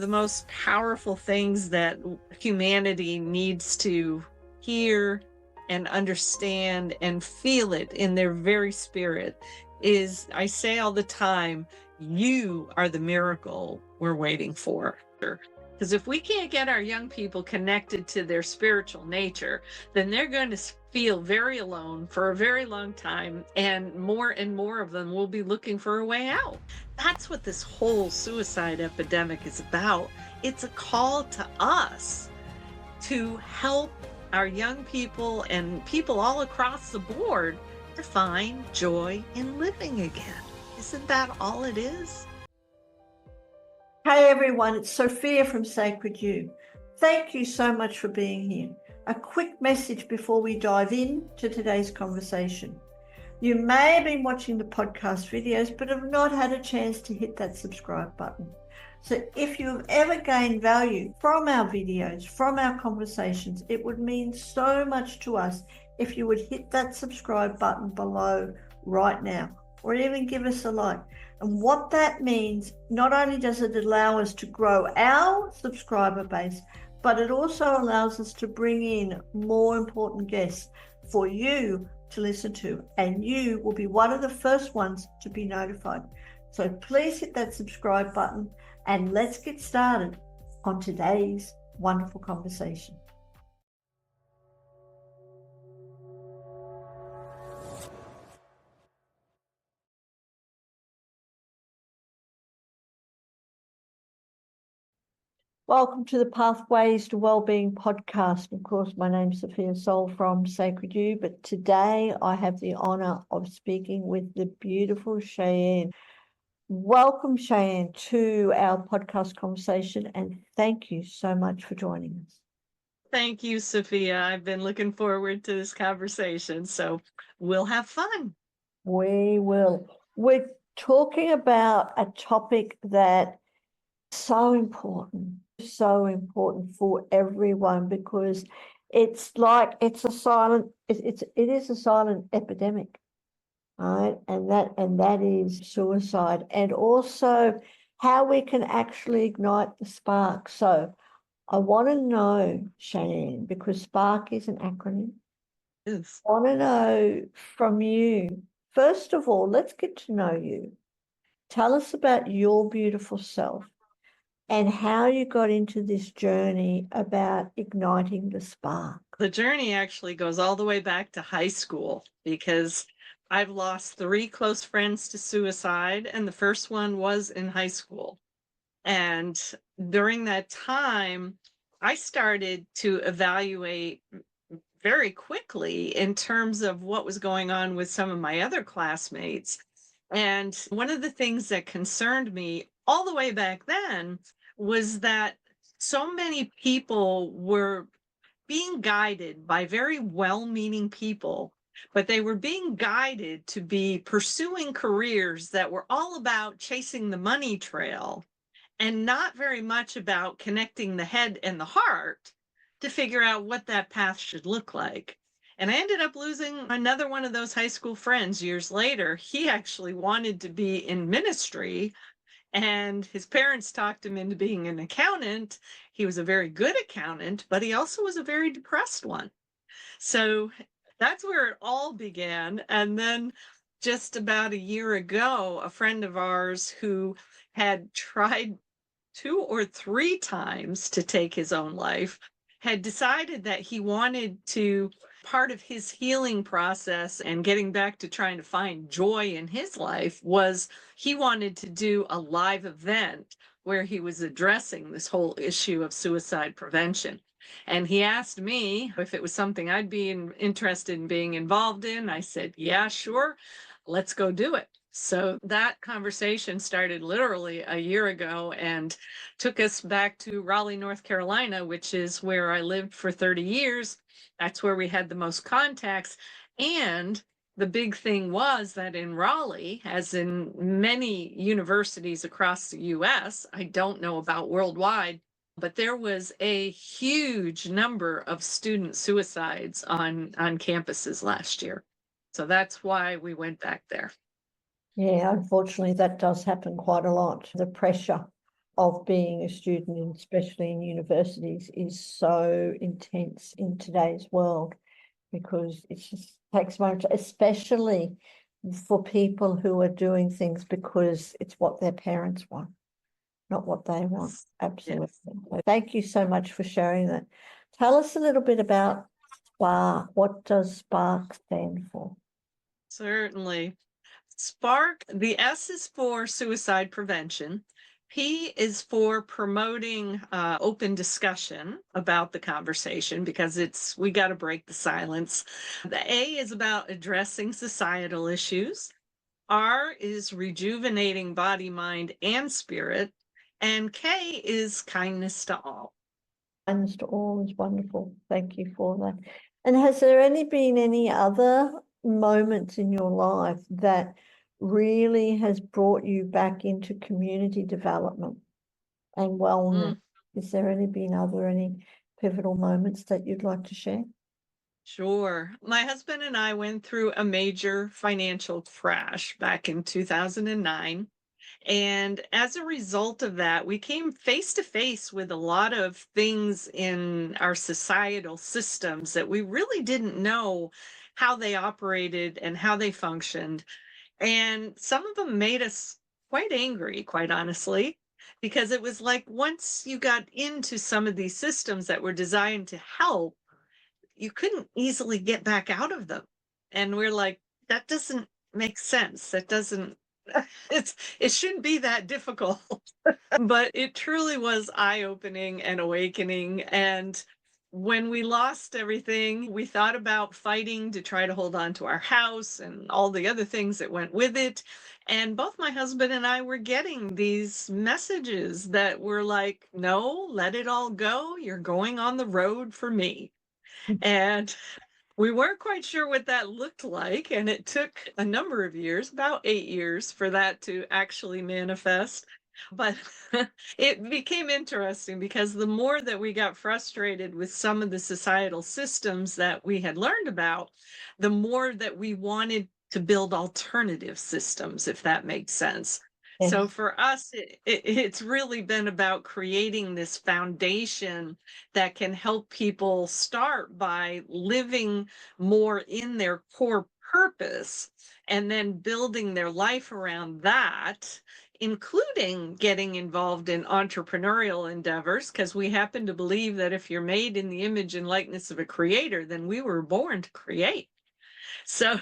the most powerful things that humanity needs to hear and understand and feel it in their very spirit is, I say all the time, you are the miracle we're waiting for. Because if we can't get our young people connected to their spiritual nature, then they're going to feel very alone for a very long time, and more of them will be looking for a way out. That's what this whole suicide epidemic is about. It's a call to us to help our young people and people all across the board to find joy in living again. Isn't that all it is? Hey everyone, it's Sophia from Sacred You. Thank you so much for being here. A quick message before we dive into today's conversation. You may have been watching the podcast videos, but have not had a chance to hit that subscribe button. So if you have ever gained value from our videos, from our conversations, it would mean so much to us if you would hit that subscribe button below right now, or even give us a like. And what that means, not only does it allow us to grow our subscriber base, but it also allows us to bring in more important guests for you to listen to. And you will be one of the first ones to be notified. So please hit that subscribe button and let's get started on today's wonderful conversation. Welcome to the Pathways to Wellbeing podcast. Of course, my name's Sophia Soul from Sacred You, but today I have the honor of speaking with the beautiful Sheyenne. Welcome, Sheyenne, to our podcast conversation, and thank you so much for joining us. Thank you, Sophia. I've been looking forward to this conversation, so we'll have fun. We will. We're talking about a topic that is so important for everyone, because it's like it is a silent epidemic, right? And that is suicide, and also how we can actually ignite the spark. So I want to know, Sheyenne, because SPARK is an acronym. Yes. I want to know from you, first of all, let's get to know you. Tell us about your beautiful self and how you got into this journey about igniting the spark. The journey actually goes all the way back to high school, because I've lost 3 close friends to suicide, and the first one was in high school. And during that time, I started to evaluate very quickly in terms of what was going on with some of my other classmates. And one of the things that concerned me all the way back then was that so many people were being guided by very well-meaning people, but they were being guided to be pursuing careers that were all about chasing the money trail and not very much about connecting the head and the heart to figure out what that path should look like. And I ended up losing another one of those high school friends years later. He actually wanted to be in ministry, and his parents talked him into being an accountant. He was a very good accountant, but he also was a very depressed one. So that's where it all began. And then just about a year ago, a friend of ours who had tried 2 or 3 times to take his own life had decided that he wanted to, part of his healing process and getting back to trying to find joy in his life, was he wanted to do a live event where he was addressing this whole issue of suicide prevention. And he asked me if it was something I'd be interested in being involved in. I said, yeah, sure, let's go do it. So that conversation started literally a year ago and took us back to Raleigh, North Carolina, which is where I lived for 30 years. That's where we had the most contacts. And the big thing was that in Raleigh, as in many universities across the US, I don't know about worldwide, but there was a huge number of student suicides on campuses last year. So that's why we went back there. Yeah, unfortunately, that does happen quite a lot. The pressure of being a student, especially in universities, is so intense in today's world, because it just takes much, especially for people who are doing things because it's what their parents want, not what they want. Yes. Absolutely. Thank you so much for sharing that. Tell us a little bit about SPARK. What does SPARK stand for? Certainly. Spark, the S is for suicide prevention. P is for promoting open discussion about the conversation, because we got to break the silence. The A is about addressing societal issues. R is rejuvenating body, mind, and spirit. And K is kindness to all. Kindness to all is wonderful. Thank you for that. And has there been any other moments in your life that really has brought you back into community development and wellness? Is there any pivotal moments that you'd like to share? Sure. My husband and I went through a major financial crash back in 2009. And as a result of that, we came face to face with a lot of things in our societal systems that we really didn't know how they operated and how they functioned. And some of them made us quite angry, quite honestly, because it was like once you got into some of these systems that were designed to help, you couldn't easily get back out of them. And we're like, that doesn't make sense. That doesn't, it shouldn't be that difficult. But it truly was eye-opening and awakening. And when we lost everything, we thought about fighting to try to hold on to our house and all the other things that went with it. And both my husband and I were getting these messages that were like, no, let it all go. You're going on the road for me. And we weren't quite sure what that looked like. And it took a number of years, about 8 years, for that to actually manifest. But it became interesting because the more that we got frustrated with some of the societal systems that we had learned about, the more that we wanted to build alternative systems, if that makes sense. So Yes. for us, it's really been about creating this foundation that can help people start by living more in their core purpose and then building their life around that, including getting involved in entrepreneurial endeavors, because we happen to believe that if you're made in the image and likeness of a creator, then we were born to create. So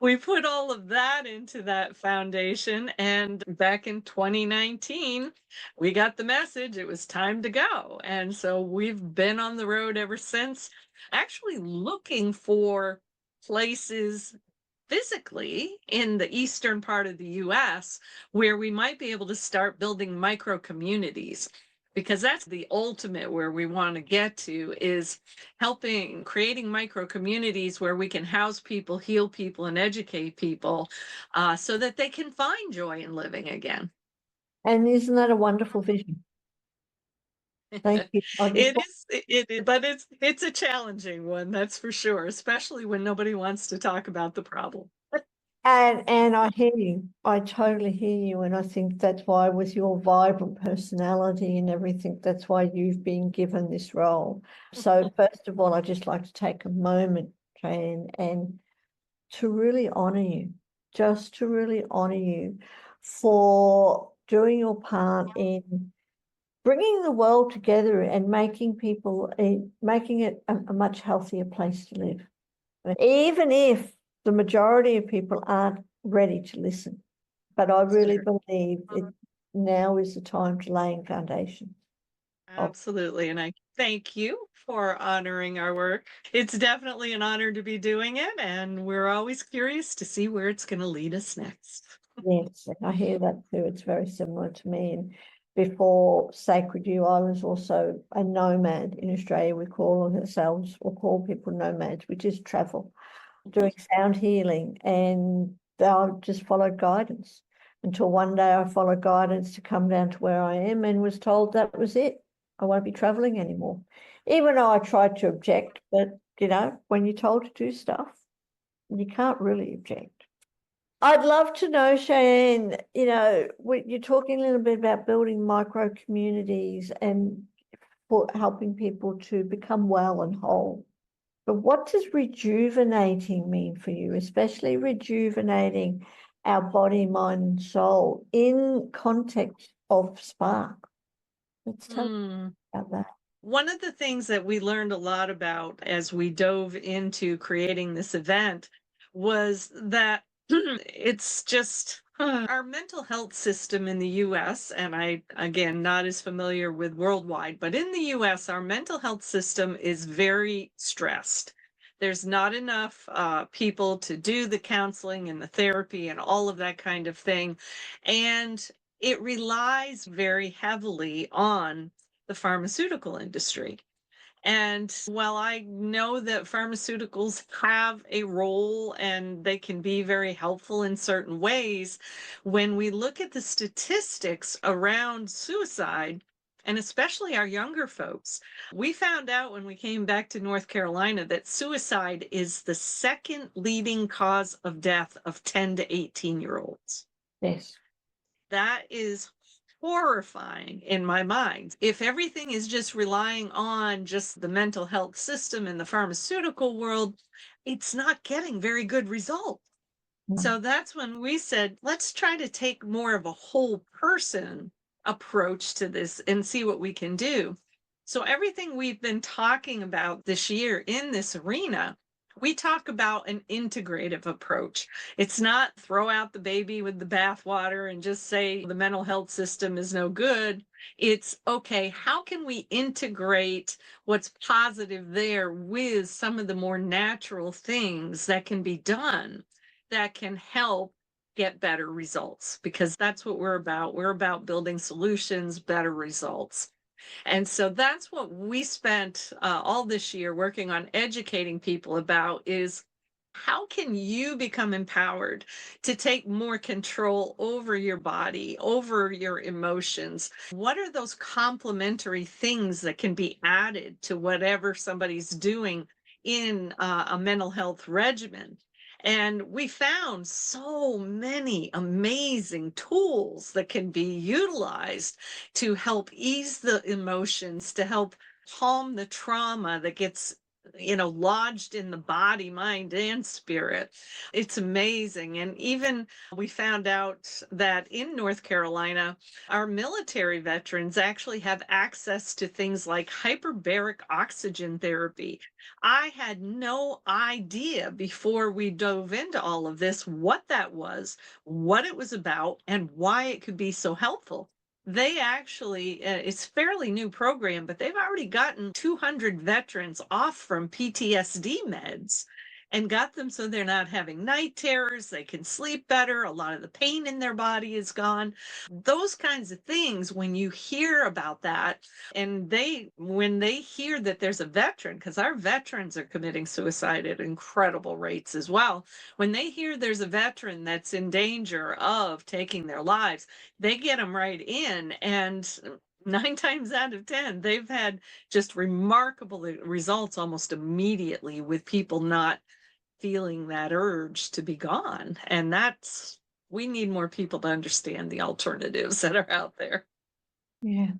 we put all of that into that foundation. And back in 2019, we got the message it was time to go. And so we've been on the road ever since, actually looking for places physically in the eastern part of the US where we might be able to start building micro communities, because that's the ultimate where we want to get to, is creating micro communities where we can house people, heal people, and educate people so that they can find joy in living again. And isn't that a wonderful vision? Thank you. But it's a challenging one, that's for sure, especially when nobody wants to talk about the problem. And I hear you. I totally hear you. And I think that's why, with your vibrant personality and everything, that's why you've been given this role. So first of all, I'd just like to take a moment, Sheyenne, and to really honor you, just to really honor you for doing your part in bringing the world together and making it a much healthier place to live. Even if the majority of people aren't ready to listen. But I really believe now is the time to lay in foundation. Absolutely. And I thank you for honoring our work. It's definitely an honor to be doing it. And we're always curious to see where it's going to lead us next. Yes, I hear that too. It's very similar to me. And before Sacred You, I was also a nomad in Australia. We call ourselves, or call people nomads, which is travel, doing sound healing. And I just followed guidance until one day I followed guidance to come down to where I am and was told that was it. I won't be traveling anymore. Even though I tried to object, but when you're told to do stuff, you can't really object. I'd love to know, Cheyenne, you're talking a little bit about building micro communities and for helping people to become well and whole. But what does rejuvenating mean for you, especially rejuvenating our body, mind, and soul in context of Spark? Let's tell me about that. One of the things that we learned a lot about as we dove into creating this event was that it's just our mental health system in the US, and I, again, not as familiar with worldwide, but in the US, our mental health system is very stressed. There's not enough people to do the counseling and the therapy and all of that kind of thing. And it relies very heavily on the pharmaceutical industry. And while I know that pharmaceuticals have a role and they can be very helpful in certain ways, when we look at the statistics around suicide, and especially our younger folks, we found out when we came back to North Carolina that suicide is the second leading cause of death of 10 to 18-year-olds. Yes. That is horrifying in my mind. If everything is just relying on just the mental health system in the pharmaceutical world, it's not getting very good results. So that's when we said, let's try to take more of a whole person approach to this and see what we can do. So everything we've been talking about this year in this arena, we talk about an integrative approach. It's not throw out the baby with the bathwater and just say the mental health system is no good. It's okay, how can we integrate what's positive there with some of the more natural things that can be done that can help get better results? Because that's what we're about. We're about building solutions, better results. And so that's what we spent all this year working on educating people about is how can you become empowered to take more control over your body, over your emotions? What are those complementary things that can be added to whatever somebody's doing in a mental health regimen? And we found so many amazing tools that can be utilized to help ease the emotions, to help calm the trauma that gets lodged in the body, mind, and spirit. It's amazing. And even we found out that in North Carolina, our military veterans actually have access to things like hyperbaric oxygen therapy. I had no idea before we dove into all of this what that was, what it was about, and why it could be so helpful. They actually, it's a fairly new program, but they've already gotten 200 veterans off from PTSD meds and got them so they're not having night terrors. They can sleep better. A lot of the pain in their body is gone. Those kinds of things, when you hear about that, and when they hear that there's a veteran, because our veterans are committing suicide at incredible rates as well. When they hear there's a veteran that's in danger of taking their lives, they get them right in, and 9 times out of 10, they've had just remarkable results almost immediately with people not feeling that urge to be gone. And we need more people to understand the alternatives that are out there. Yeah.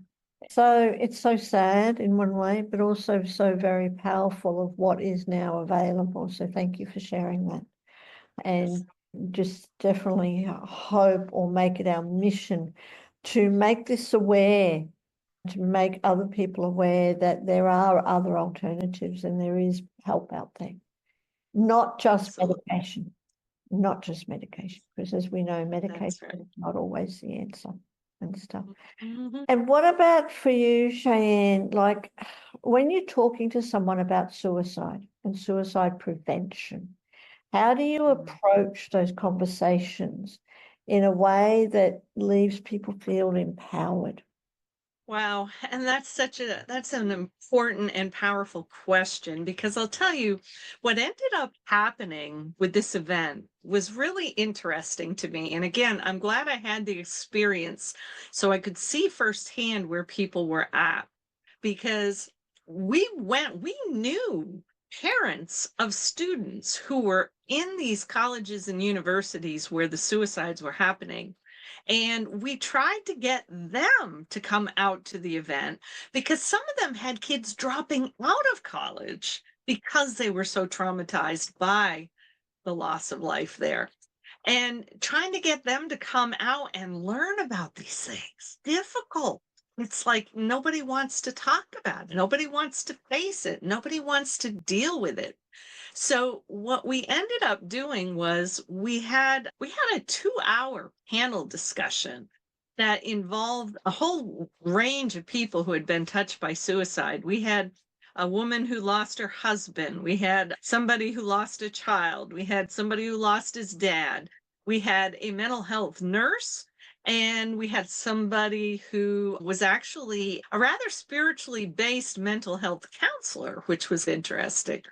So it's so sad in one way, but also so very powerful of what is now available. So thank you for sharing that. And just definitely hope or make it our mission to make this aware, to make other people aware that there are other alternatives and there is help out there. Not just medication, because as we know, medication is not always the answer and stuff. Mm-hmm. And what about for you, Cheyenne, like when you're talking to someone about suicide and suicide prevention, how do you approach those conversations in a way that leaves people feel empowered? Wow. And that's an important and powerful question, because I'll tell you what ended up happening with this event was really interesting to me. And again, I'm glad I had the experience so I could see firsthand where people were at, because we knew parents of students who were in these colleges and universities where the suicides were happening. And we tried to get them to come out to the event because some of them had kids dropping out of college because they were so traumatized by the loss of life there. And trying to get them to come out and learn about these things, difficult. It's like nobody wants to talk about it. Nobody wants to face it. Nobody wants to deal with it. So what we ended up doing was we had a 2-hour panel discussion that involved a whole range of people who had been touched by suicide. We had a woman who lost her husband. We had somebody who lost a child. We had somebody who lost his dad. We had a mental health nurse. And we had somebody who was actually a rather spiritually based mental health counselor, which was interesting.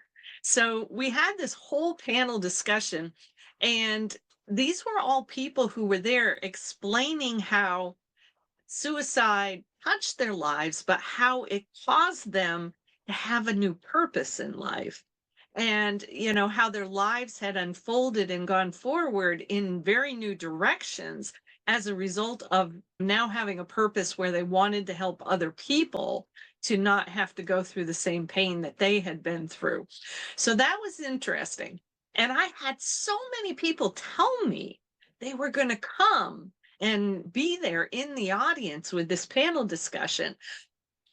So we had this whole panel discussion, and these were all people who were there explaining how suicide touched their lives, but how it caused them to have a new purpose in life. And, how their lives had unfolded and gone forward in very new directions as a result of now having a purpose where they wanted to help other people to not have to go through the same pain that they had been through. So that was interesting. And I had so many people tell me they were going to come and be there in the audience with this panel discussion.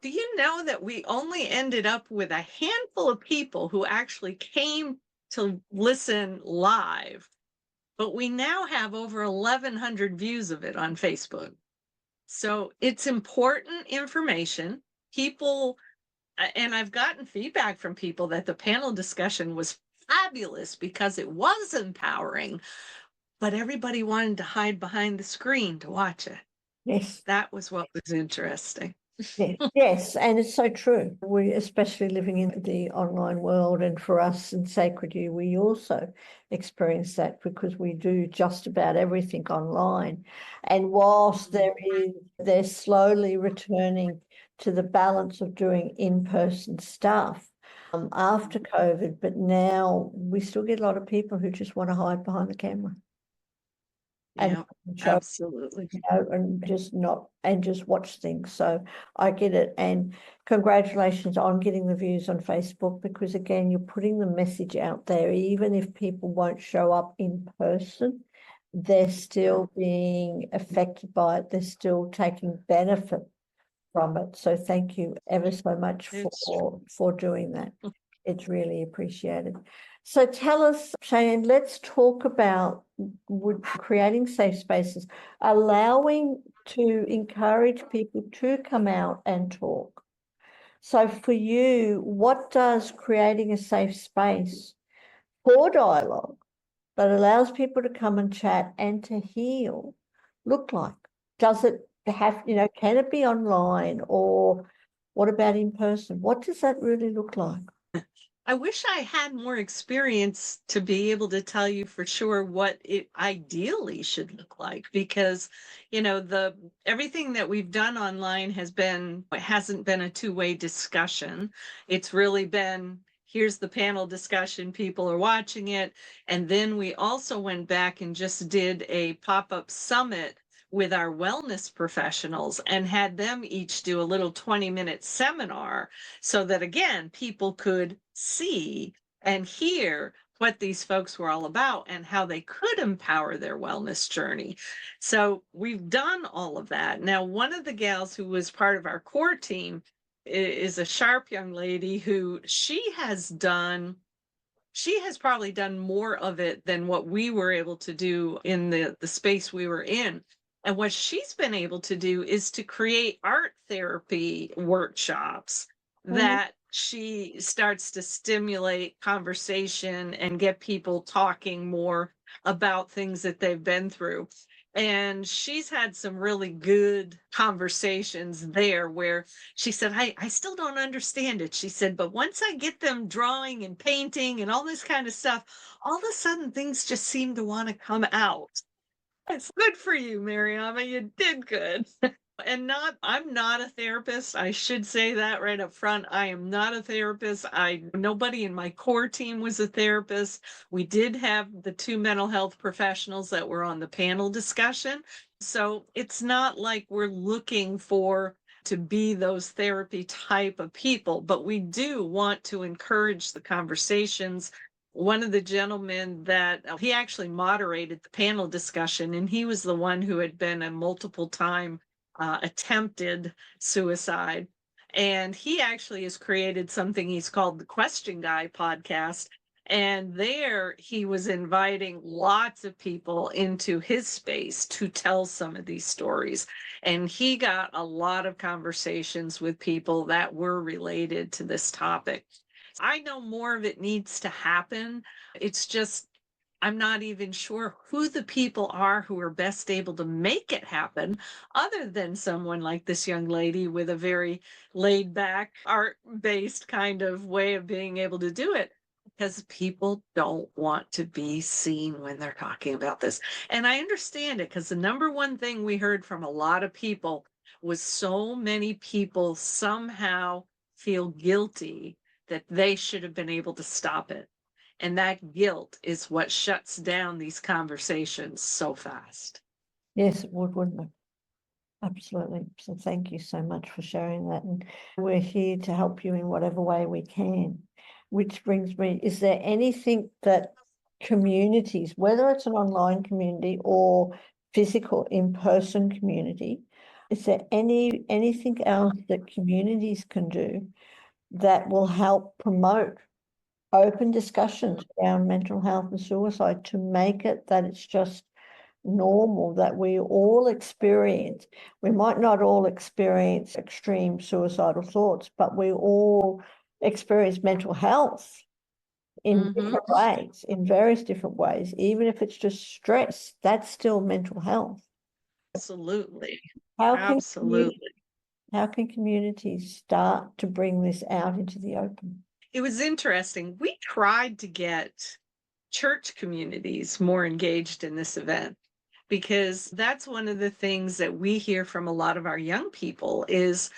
Do you know that we only ended up with a handful of people who actually came to listen live, but we now have over 1,100 views of it on Facebook. So it's important information. People, and I've gotten feedback from people that the panel discussion was fabulous because it was empowering, but everybody wanted to hide behind the screen to watch it. Yes. That was what was interesting. Yes, and it's so true. We, especially living in the online world, and for us in Sacred You, we also experience that because we do just about everything online. And whilst they're slowly returning to the balance of doing in-person stuff after COVID, but now we still get a lot of people who just want to hide behind the camera. Yeah, show, absolutely. and just watch things. So I get it. And congratulations on getting the views on Facebook, because again, you're putting the message out there. Even if people won't show up in person, they're still being affected by it. They're still taking benefit from it. So thank you ever so much for doing that. It's really appreciated. So tell us, Sheyenne, let's talk about creating safe spaces, allowing to encourage people to come out and talk. So for you, what does creating a safe space for dialogue that allows people to come and chat and to heal look like? Does it have, can it be online, or what about in person? What does that really look like? I wish I had more experience to be able to tell you for sure what it ideally should look like, because everything that we've done online hasn't been a two-way discussion. It's really been, here's the panel discussion, people are watching it, and then we also went back and just did a pop-up summit with our wellness professionals and had them each do a little 20-minute seminar so that, again, people could see and hear what these folks were all about and how they could empower their wellness journey. So we've done all of that. Now, one of the gals who was part of our core team is a sharp young lady who she has probably done more of it than what we were able to do in the space we were in. And what she's been able to do is to create art therapy workshops that she starts to stimulate conversation and get people talking more about things that they've been through. And she's had some really good conversations there where she said, I still don't understand it. She said, but once I get them drawing and painting and all this kind of stuff, all of a sudden things just seem to want to come out. It's good for you, Mariama. You did good. And I'm not a therapist. I should say that right up front. I am not a therapist. Nobody in my core team was a therapist. We did have the two mental health professionals that were on the panel discussion. So it's not like we're looking for to be those therapy type of people, but we do want to encourage the conversations. One of the gentlemen that he actually moderated the panel discussion, and he was the one who had been a multiple time attempted suicide. And he actually has created something he's called the Question Guy podcast. And there he was inviting lots of people into his space to tell some of these stories. And he got a lot of conversations with people that were related to this topic. I know more of it needs to happen. It's just I'm not even sure who the people are who are best able to make it happen, other than someone like this young lady with a very laid back, art based kind of way of being able to do it. Because people don't want to be seen when they're talking about this. And I understand it because the number one thing we heard from a lot of people was so many people somehow feel guilty that they should have been able to stop it. And that guilt is what shuts down these conversations so fast. Yes, it would, wouldn't it? Absolutely. So thank you so much for sharing that. And we're here to help you in whatever way we can. Which brings me, is there anything that communities, whether it's an online community or physical in-person community, is there anything else that communities can do that will help promote open discussions around mental health and suicide to make it that it's just normal that we all experience? We might not all experience extreme suicidal thoughts, but we all experience mental health in different ways, in various different ways. Even if it's just stress, that's still mental health. Absolutely. How Absolutely. how can communities start to bring this out into the open? It was interesting. We tried to get church communities more engaged in this event because that's one of the things that we hear from a lot of our young people is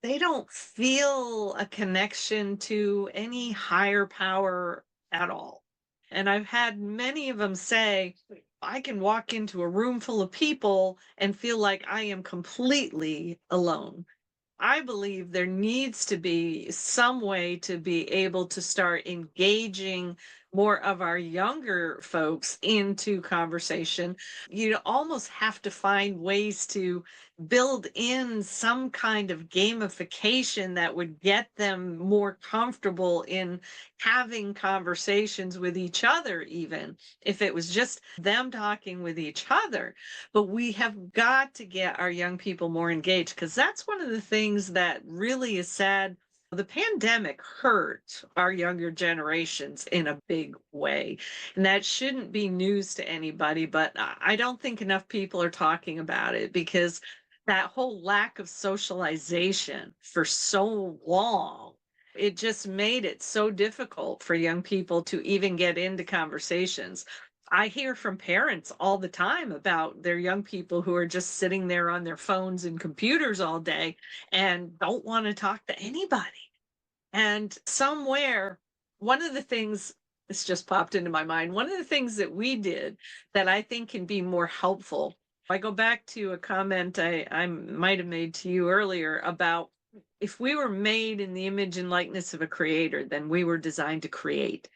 they don't feel a connection to any higher power at all. And I've had many of them say, I can walk into a room full of people and feel like I am completely alone. I believe there needs to be some way to be able to start engaging more of our younger folks into conversation. You almost have to find ways to build in some kind of gamification that would get them more comfortable in having conversations with each other, even if it was just them talking with each other. But we have got to get our young people more engaged because that's one of the things that really is sad. The pandemic hurt our younger generations in a big way. And that shouldn't be news to anybody, but I don't think enough people are talking about it because that whole lack of socialization for so long, it just made it so difficult for young people to even get into conversations. I hear from parents all the time about their young people who are just sitting there on their phones and computers all day and don't want to talk to anybody. And somewhere, one of the things, this just popped into my mind, one of the things that we did that I think can be more helpful. I go back to a comment I might have made to you earlier about if we were made in the image and likeness of a creator, then we were designed to create.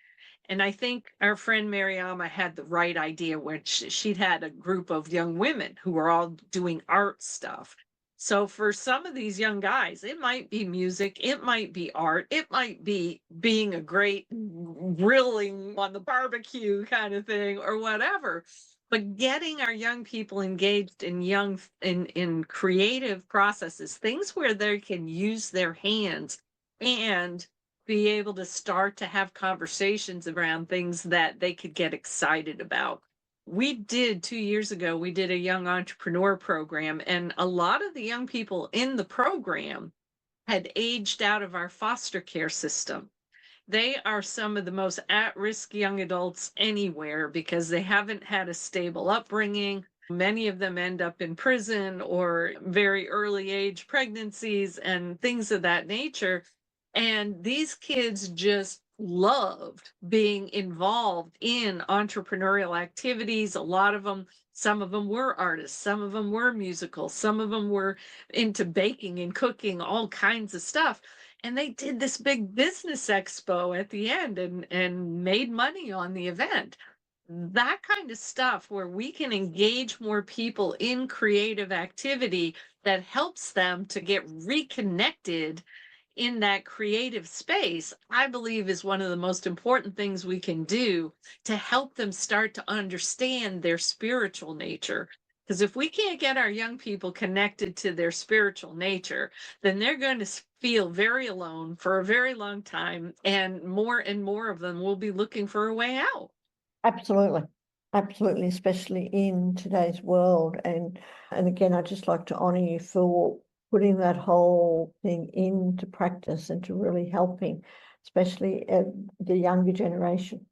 And I think our friend Mariama had the right idea when she'd had a group of young women who were all doing art stuff. So for some of these young guys, it might be music, it might be art, it might be being a great grilling on the barbecue kind of thing or whatever. But getting our young people engaged in creative processes, things where they can use their hands and be able to start to have conversations around things that they could get excited about. We did 2 years ago, we did a young entrepreneur program, and a lot of the young people in the program had aged out of our foster care system. They are some of the most at risk young adults anywhere because they haven't had a stable upbringing. Many of them end up in prison or very early age pregnancies and things of that nature. And these kids just loved being involved in entrepreneurial activities. A lot of them, some of them were artists, some of them were musical, some of them were into baking and cooking, all kinds of stuff. And they did this big business expo at the end and made money on the event. That kind of stuff where we can engage more people in creative activity that helps them to get reconnected in that creative space, I believe is one of the most important things we can do to help them start to understand their spiritual nature. Because if we can't get our young people connected to their spiritual nature, then they're going to feel very alone for a very long time, and more of them will be looking for a way out. Absolutely. Absolutely, especially in today's world. And again, I'd just like to honor you for putting that whole thing into practice and to really helping, especially the younger generation,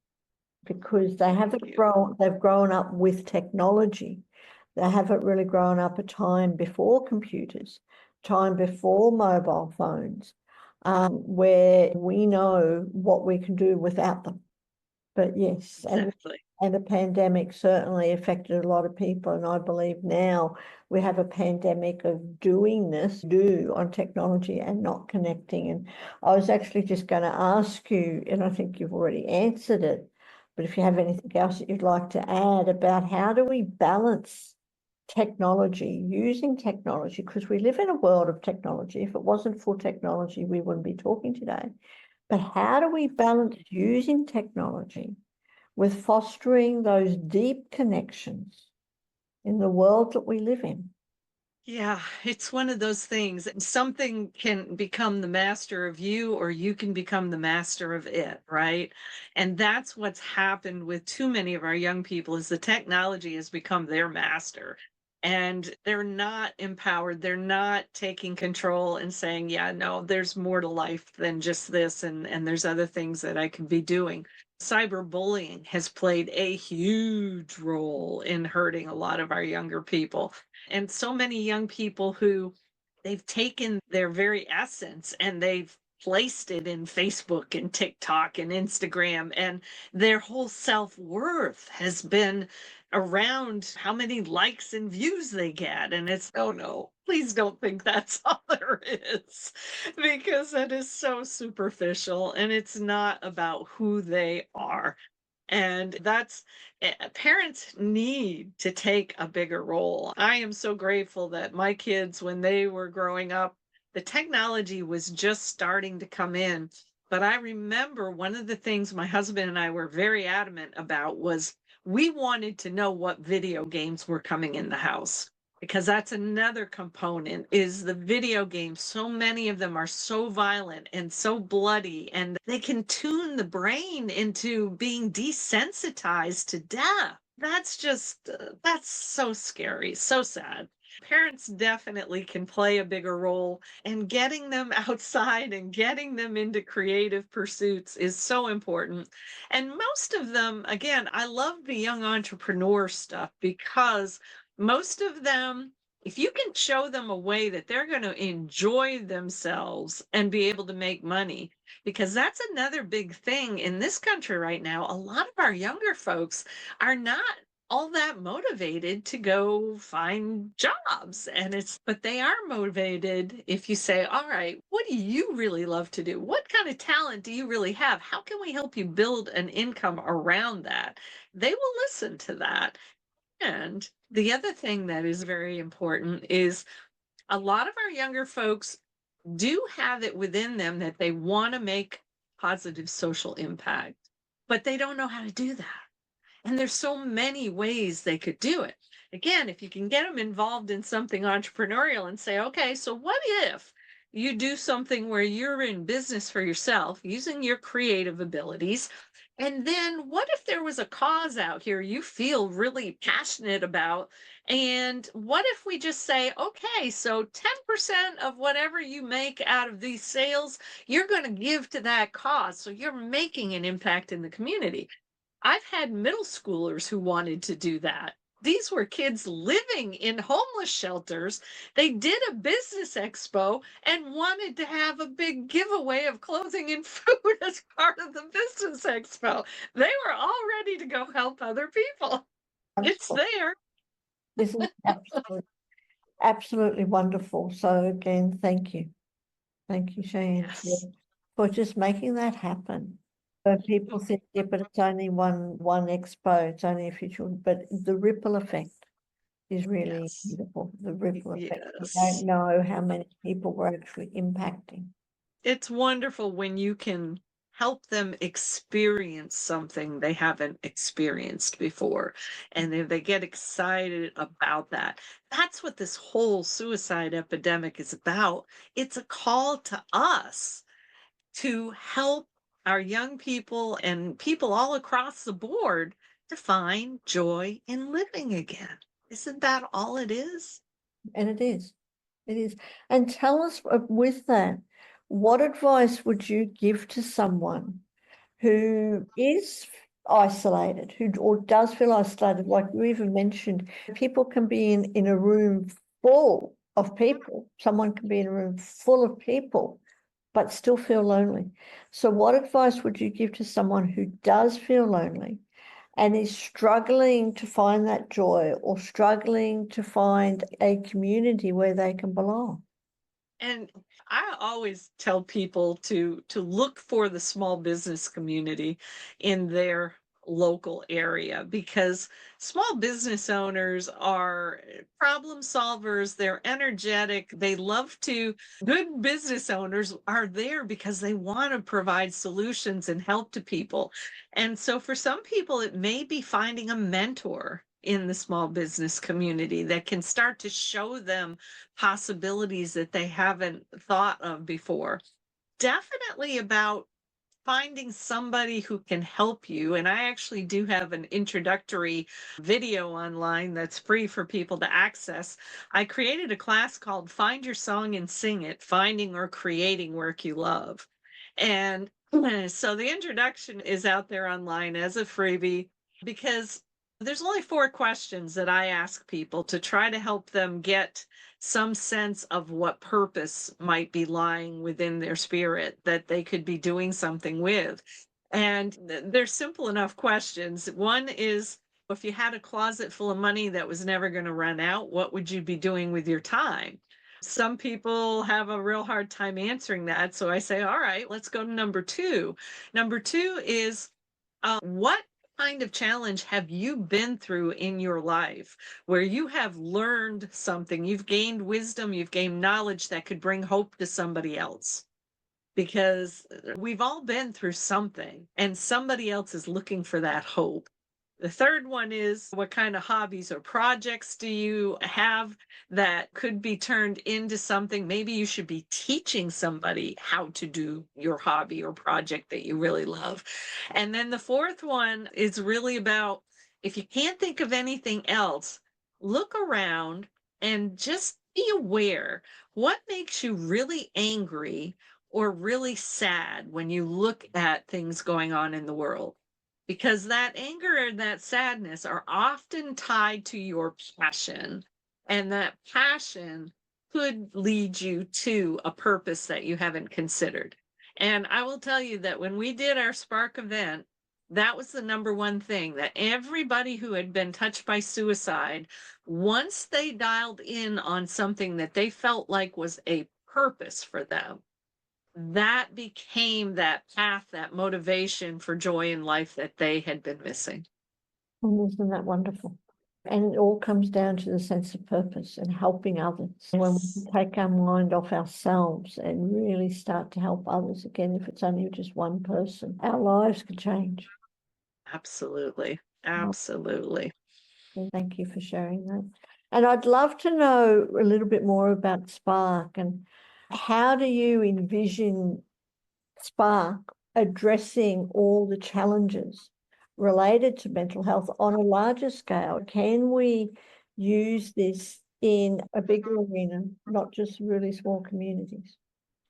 because they've grown up with technology. They haven't really grown up a time before computers, time before mobile phones, where we know what we can do without them. But yes, Exactly. and the pandemic certainly affected a lot of people. And I believe now we have a pandemic of do on technology and not connecting. And I was actually just going to ask you, and I think you've already answered it, but if you have anything else that you'd like to add about how do we balance technology, using technology, because we live in a world of technology. If it wasn't for technology, we wouldn't be talking today. But how do we balance using technology with fostering those deep connections in the world that we live in? Yeah, it's one of those things. Something can become the master of you, or you can become the master of it, right? And that's what's happened with too many of our young people is the technology has become their master. And they're not empowered. They're not taking control and saying, yeah, no, there's more to life than just this, and there's other things that I could be doing. Cyberbullying has played a huge role in hurting a lot of our younger people, and so many young people who they've taken their very essence and they've placed it in Facebook and TikTok and Instagram, and their whole self-worth has been around how many likes and views they get. And it's, oh no, please don't think that's all there is, because that is so superficial and it's not about who they are. And that's parents need to take a bigger role. I am so grateful that my kids, when they were growing up, the technology was just starting to come in. But I remember one of the things my husband and I were very adamant about was we wanted to know what video games were coming in the house, because that's another component is the video games. So many of them are so violent and so bloody, and they can tune the brain into being desensitized to death. That's just that's so scary, so sad. Parents definitely can play a bigger role, and getting them outside and getting them into creative pursuits is so important. And most of them, again, I love the young entrepreneur stuff because most of them, if you can show them a way that they're going to enjoy themselves and be able to make money, because that's another big thing in this country right now. A lot of our younger folks are not all that motivated to go find jobs, and it's but they are motivated if you say, all right, what do you really love to do? What kind of talent do you really have? How can we help you build an income around that? They will listen to that. And the other thing that is very important is a lot of our younger folks do have it within them that they want to make positive social impact, but they don't know how to do that. And there's so many ways they could do it. Again, if you can get them involved in something entrepreneurial and say, okay, so what if you do something where you're in business for yourself using your creative abilities? And then what if there was a cause out here you feel really passionate about? And what if we just say, okay, so 10% of whatever you make out of these sales, you're going to give to that cause. So you're making an impact in the community. I've had middle schoolers who wanted to do that. These were kids living in homeless shelters. They did a business expo and wanted to have a big giveaway of clothing and food as part of the business expo. They were all ready to go help other people. It's Wonderful. there. This is absolutely wonderful. So again, thank you. Thank you, Sheyenne, Yes. for just making that happen. So people think, yeah, but it's only one expo, it's only a few children, but the ripple effect is really Yes. beautiful. The ripple effect. You Yes. don't know how many people we're actually impacting. It's wonderful when you can help them experience something they haven't experienced before. And if they get excited about that, that's what this whole suicide epidemic is about. It's a call to us to help our young people and people all across the board to find joy in living again. Isn't that all it is? And it is. It is. And tell us with that, what advice would you give to someone who is isolated, who or does feel isolated? Like you even mentioned, people can be in a room full of people. Someone can be in a room full of people, but still feel lonely. So what advice would you give to someone who does feel lonely and is struggling to find that joy or struggling to find a community where they can belong? And I always tell people to look for the small business community in their local area because small business owners are problem solvers, they're energetic, they love to good business owners are there because they want to provide solutions and help to people. And so for some people it may be finding a mentor in the small business community that can start to show them possibilities that they haven't thought of before. Definitely about finding somebody who can help you. And I actually do have an introductory video online that's free for people to access. I created a class called Find Your Song and Sing It, Finding or Creating Work You Love. And so the introduction is out there online as a freebie because there's only 4 questions that I ask people to try to help them get some sense of what purpose might be lying within their spirit that they could be doing something with. And they're simple enough questions. One is, if you had a closet full of money that was never going to run out, what would you be doing with your time? Some people have a real hard time answering that. So I say, all right, let's go to number 2. Number 2 is, what kind of challenge have you been through in your life where you have learned something, you've gained wisdom, you've gained knowledge that could bring hope to somebody else? Because we've all been through something and somebody else is looking for that hope. The third one is, what kind of hobbies or projects do you have that could be turned into something? Maybe you should be teaching somebody how to do your hobby or project that you really love. And then the fourth one is really about, if you can't think of anything else, look around and just be aware what makes you really angry or really sad when you look at things going on in the world, because that anger and that sadness are often tied to your passion, and that passion could lead you to a purpose that you haven't considered. And I will tell you that when we did our Spark event, that was the number one thing that everybody who had been touched by suicide, once they dialed in on something that they felt like was a purpose for them, that became that path, that motivation for joy in life that they had been missing. And isn't that wonderful? And it all comes down to the sense of purpose and helping others. When we take our mind off ourselves and really start to help others, again, if it's only just one person, our lives can change. Absolutely. Absolutely. So thank you for sharing that. And I'd love to know a little bit more about Spark and how do you envision Spark addressing all the challenges related to mental health on a larger scale? Can we use this in a bigger arena, not just really small communities?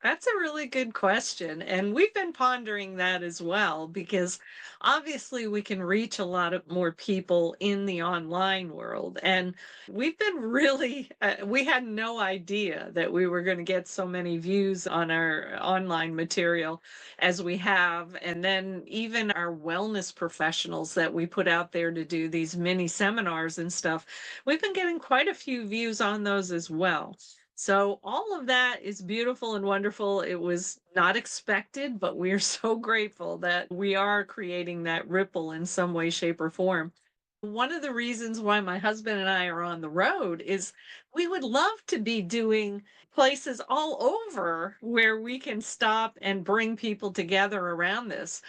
That's a really good question. And we've been pondering that as well, because obviously we can reach a lot of more people in the online world. And we've been really, we had no idea that we were going to get so many views on our online material as we have. And then even our wellness professionals that we put out there to do these mini seminars and stuff, we've been getting quite a few views on those as well. So all of that is beautiful and wonderful. It was not expected, but we are so grateful that we are creating that ripple in some way, shape, or form. One of the reasons why my husband and I are on the road is we would love to be doing places all over where we can stop and bring people together around this.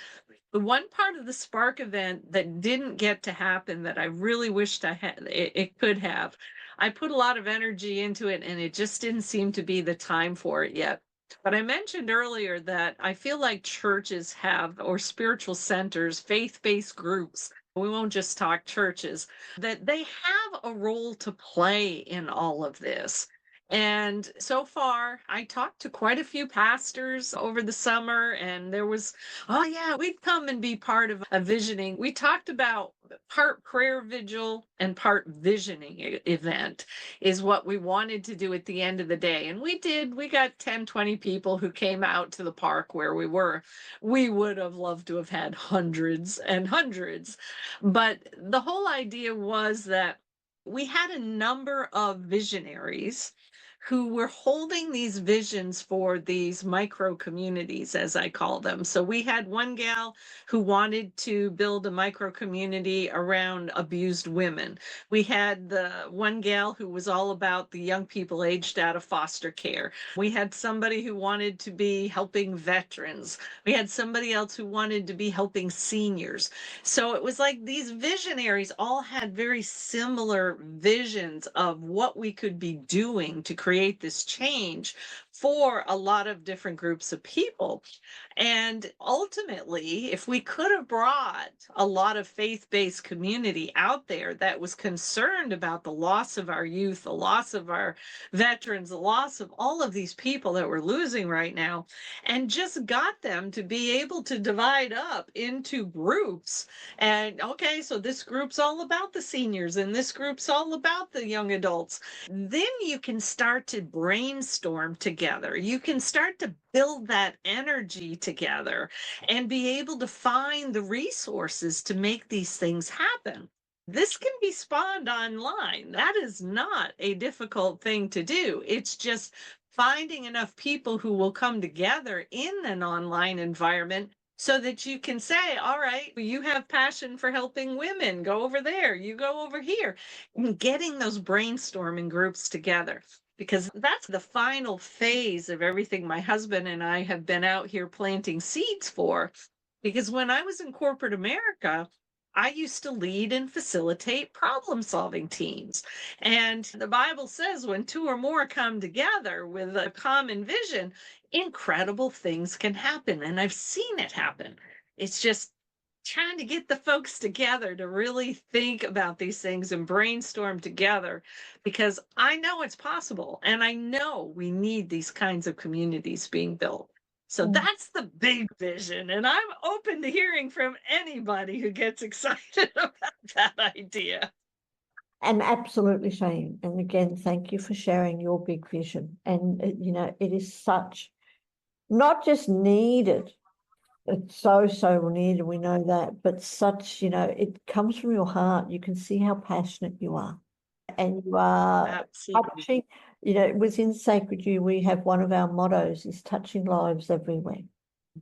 The one part of the Spark event that didn't get to happen that I really wished I had, it could have. I put a lot of energy into it and it just didn't seem to be the time for it yet. But I mentioned earlier that I feel like churches have, or spiritual centers, faith-based groups, we won't just talk churches, that they have a role to play in all of this. And so far, I talked to quite a few pastors over the summer, and there was, oh, yeah, we'd come and be part of a visioning. We talked about part prayer vigil and part visioning event is what we wanted to do at the end of the day. And we did. We got 10, 20 people who came out to the park where we were. We would have loved to have had hundreds and hundreds. But the whole idea was that we had a number of visionaries who were holding these visions for these micro communities, as I call them. So we had one gal who wanted to build a micro community around abused women. We had the one gal who was all about the young people aged out of foster care. We had somebody who wanted to be helping veterans. We had somebody else who wanted to be helping seniors. So it was like these visionaries all had very similar visions of what we could be doing to create this change for a lot of different groups of people. And ultimately, if we could have brought a lot of faith-based community out there that was concerned about the loss of our youth, the loss of our veterans, the loss of all of these people that we're losing right now, and just got them to be able to divide up into groups. And okay, so this group's all about the seniors, and this group's all about the young adults. Then you can start to brainstorm together. You can start to build that energy together and be able to find the resources to make these things happen. This can be spawned online. That is not a difficult thing to do. It's just finding enough people who will come together in an online environment so that you can say, all right, you have passion for helping women, go over there, you go over here, and getting those brainstorming groups together. Because that's the final phase of everything my husband and I have been out here planting seeds for. Because when I was in corporate America, I used to lead and facilitate problem solving teams. And the Bible says when two or more come together with a common vision, incredible things can happen. And I've seen it happen. It's just trying to get the folks together to really think about these things and brainstorm together, because I know it's possible and I know we need these kinds of communities being built. So Mm. that's the big vision. And I'm open to hearing from anybody who gets excited about that idea. And absolutely, Shane. And again, thank you for sharing your big vision. And, it is such, not just needed, it's so, so needed, we know that, but such, it comes from your heart. You can see how passionate you are. And you are Absolutely. touching, within Sacred You, we have one of our mottos is touching lives everywhere.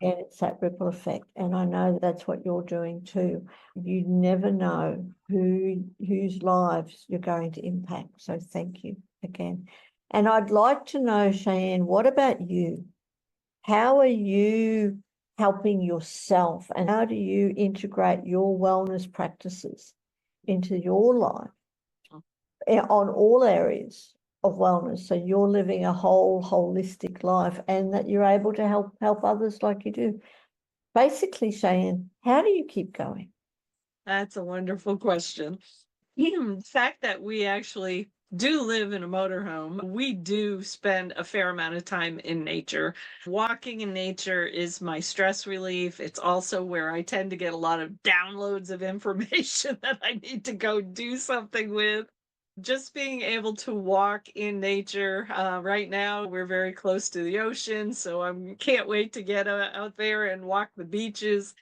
And it's that ripple effect. And I know that's what you're doing too. You never know whose lives you're going to impact. So thank you again. And I'd like to know, Cheyenne, what about you? How are you helping yourself and how do you integrate your wellness practices into your life on all areas of wellness? So you're living a whole holistic life and that you're able to help others like you do. Basically, Cheyenne, how do you keep going? That's a wonderful question. The fact that we actually do live in a motorhome, we do spend a fair amount of time in nature. Walking in nature is my stress relief. It's also where I tend to get a lot of downloads of information that I need to go do something with. Just being able to walk in nature. Right now, we're very close to the ocean, so I can't wait to get out there and walk the beaches.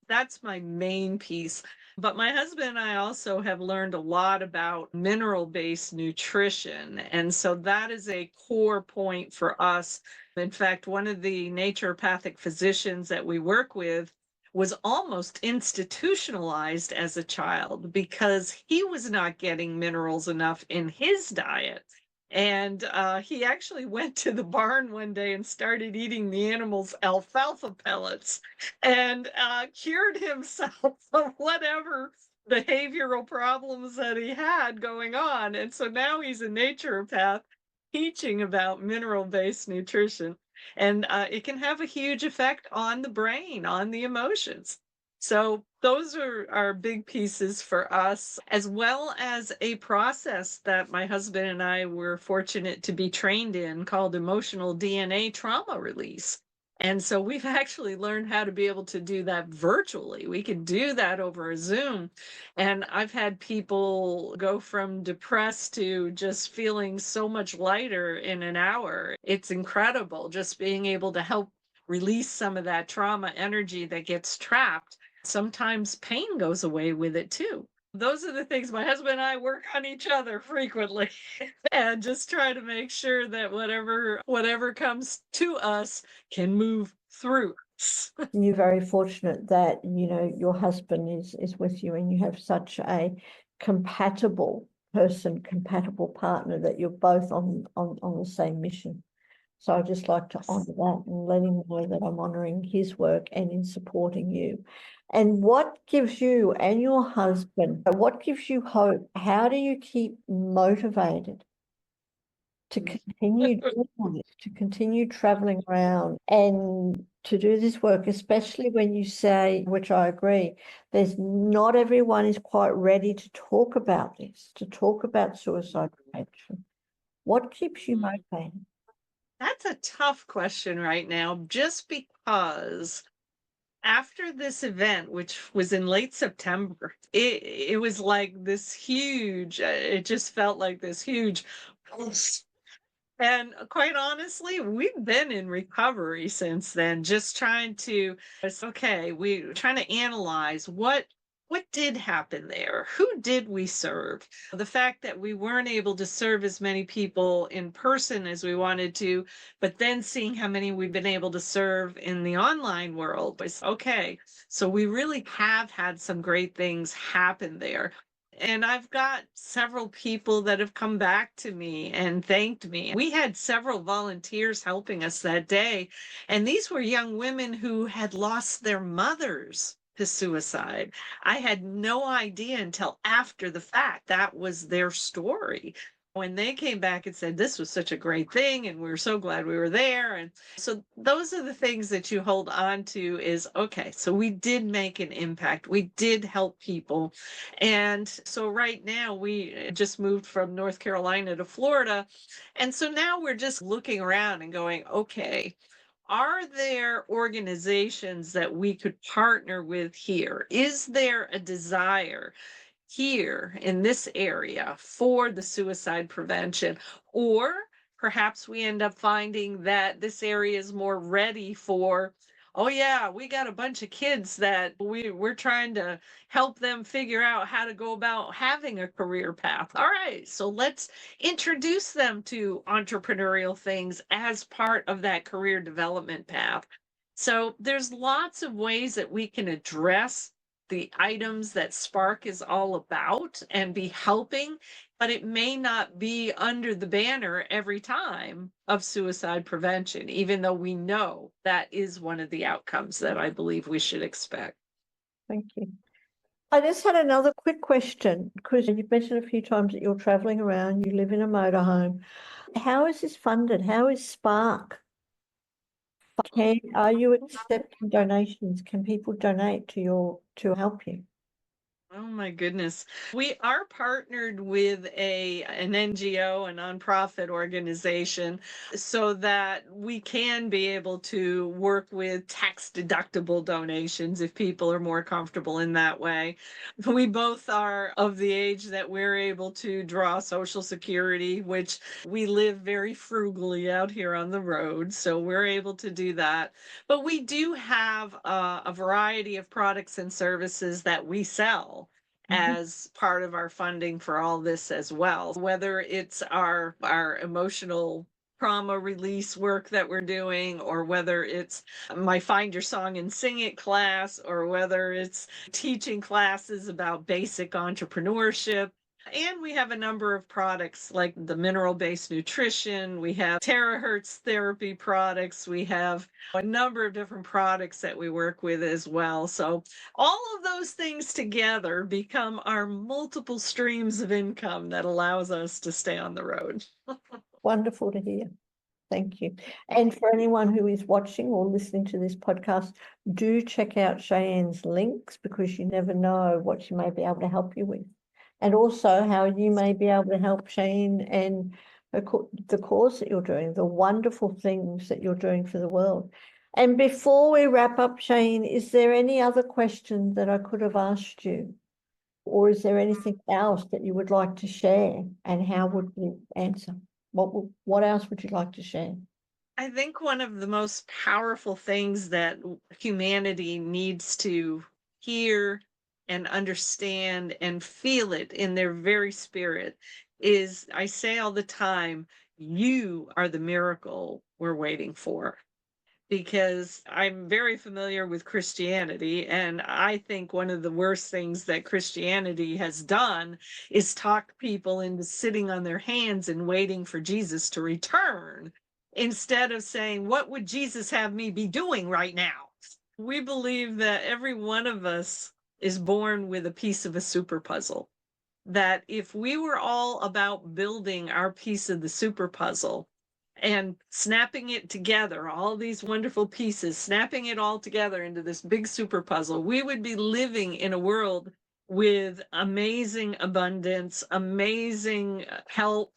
That's my main piece. But my husband and I also have learned a lot about mineral-based nutrition. And so that is a core point for us. In fact, one of the naturopathic physicians that we work with was almost institutionalized as a child because he was not getting minerals enough in his diet. And he actually went to the barn one day and started eating the animals' alfalfa pellets and cured himself of whatever behavioral problems that he had going on. And so now he's a naturopath teaching about mineral-based nutrition. And it can have a huge effect on the brain, on the emotions. So those are big pieces for us, as well as a process that my husband and I were fortunate to be trained in called emotional DNA trauma release. And so we've actually learned how to be able to do that virtually. We could do that over a Zoom. And I've had people go from depressed to just feeling so much lighter in an hour. It's incredible just being able to help release some of that trauma energy that gets trapped. Sometimes pain goes away with it too. Those are the things my husband and I work on each other frequently and just try to make sure that whatever comes to us can move through us. You're very fortunate that, you know, your husband is with you and you have such a compatible person, compatible partner, that you're both on the same mission. So I'd just like to honor that and let him know that I'm honoring his work and in supporting you. And what gives you and your husband, what gives you hope? How do you keep motivated to continue doing this, to continue traveling around and to do this work, especially when you say, which I agree, there's not everyone is quite ready to talk about this, to talk about suicide prevention. What keeps you motivated? That's a tough question right now, just because after this event, which was in late September, it was like this huge, it just felt like this huge pulse. And quite honestly, we've been in recovery since then, just trying to, it's okay, we're trying to analyze what did happen there? Who did we serve? The fact that we weren't able to serve as many people in person as we wanted to, but then seeing how many we've been able to serve in the online world was okay. So we really have had some great things happen there. And I've got several people that have come back to me and thanked me. We had several volunteers helping us that day, and these were young women who had lost their mothers to suicide. I had no idea until after the fact that was their story. When they came back and said, this was such a great thing, and we were so glad we were there. And so those are the things that you hold on to is, okay, so we did make an impact. We did help people. And so right now we just moved from North Carolina to Florida. And so now we're just looking around and going, okay, are there organizations that we could partner with here? Is there a desire here in this area for the suicide prevention? Or perhaps we end up finding that this area is more ready for, oh yeah, we got a bunch of kids that we're trying to help them figure out how to go about having a career path. All right, so let's introduce them to entrepreneurial things as part of that career development path. So there's lots of ways that we can address the items that Spark is all about and be helping, but it may not be under the banner every time of suicide prevention, even though we know that is one of the outcomes that I believe we should expect. Thank you. I just had another quick question, because you've mentioned a few times that you're traveling around, you live in a motorhome. How is this funded? How is Spark? Are you accepting donations? Can people donate to help you? Oh my goodness. We are partnered with an NGO, a nonprofit organization, so that we can be able to work with tax deductible donations if people are more comfortable in that way. We both are of the age that we're able to draw Social Security, which we live very frugally out here on the road, so we're able to do that. But we do have a variety of products and services that we sell Mhm. as part of our funding for all this as well. Whether it's our emotional trauma release work that we're doing, or whether it's my Find Your Song and Sing It class, or whether it's teaching classes about basic entrepreneurship. And we have a number of products like the mineral-based nutrition. We have terahertz therapy products. We have a number of different products that we work with as well. So all of those things together become our multiple streams of income that allows us to stay on the road. Wonderful to hear. Thank you. And for anyone who is watching or listening to this podcast, do check out Cheyenne's links, because you never know what she may be able to help you with. And also how you may be able to help Cheyenne and the cause that you're doing, the wonderful things that you're doing for the world. And before we wrap up, Cheyenne, is there any other question that I could have asked you? Or is there anything else that you would like to share, and how would you answer? What else would you like to share? I think one of the most powerful things that humanity needs to hear and understand and feel it in their very spirit is, I say all the time, you are the miracle we're waiting for. Because I'm very familiar with Christianity, and I think one of the worst things that Christianity has done is talk people into sitting on their hands and waiting for Jesus to return, instead of saying, what would Jesus have me be doing right now? We believe that every one of us is born with a piece of a super puzzle. That if we were all about building our piece of the super puzzle and snapping it together, all these wonderful pieces, snapping it all together into this big super puzzle, we would be living in a world with amazing abundance, amazing health,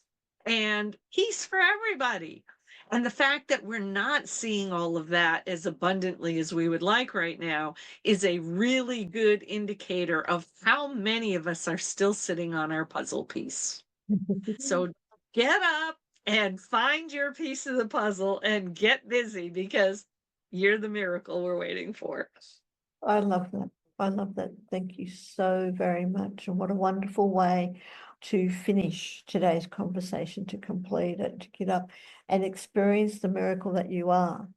and peace for everybody. And the fact that we're not seeing all of that as abundantly as we would like right now is a really good indicator of how many of us are still sitting on our puzzle piece. So get up and find your piece of the puzzle and get busy, because you're the miracle we're waiting for. I love that. I love that. Thank you so very much. And what a wonderful way to finish today's conversation, to complete it, to get up and experience the miracle that you are,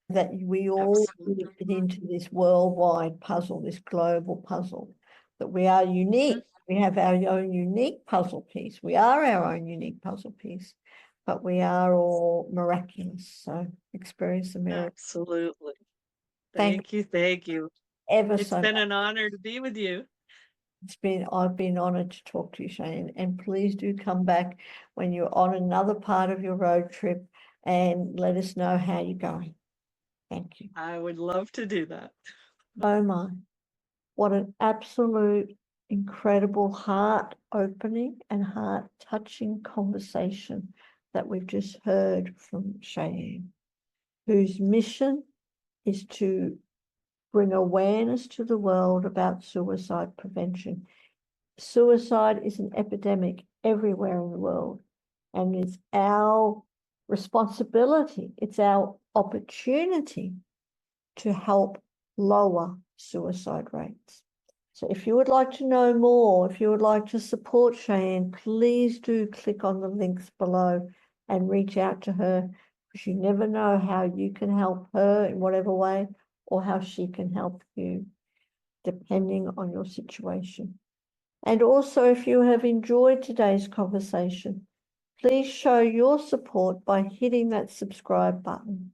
that we all Absolutely. fit into this worldwide puzzle, this global puzzle, that we are unique. We have our own unique puzzle piece. We are our own unique puzzle piece, but we are all miraculous. So experience the miracle. Absolutely. Thank Thank you. Thank you. you ever It's so been much. an honor to be with you. I've been honored to talk to you, Shane, and please do come back when you're on another part of your road trip and let us know how you're going. Thank you. I would love to do that. Oh my, what an absolute incredible heart opening and heart touching conversation that we've just heard from Cheyenne, whose mission is to bring awareness to the world about suicide prevention. Suicide is an epidemic everywhere in the world, and it's our responsibility, it's our opportunity to help lower suicide rates. So if you would like to know more, if you would like to support Cheyenne, please do click on the links below and reach out to her, because you never know how you can help her in whatever way, or how she can help you, depending on your situation. And also, if you have enjoyed today's conversation, please show your support by hitting that subscribe button,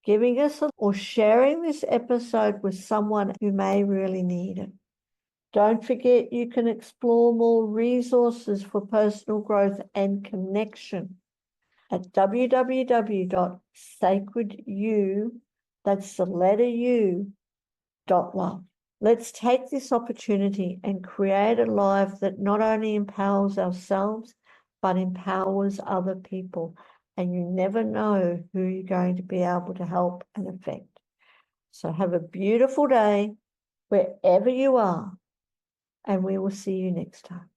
giving us or sharing this episode with someone who may really need it. Don't forget, you can explore more resources for personal growth and connection at www.sacredu, that's the letter U, .love. Let's take this opportunity and create a life that not only empowers ourselves, but empowers other people. And you never know who you're going to be able to help and affect. So have a beautiful day wherever you are, and we will see you next time.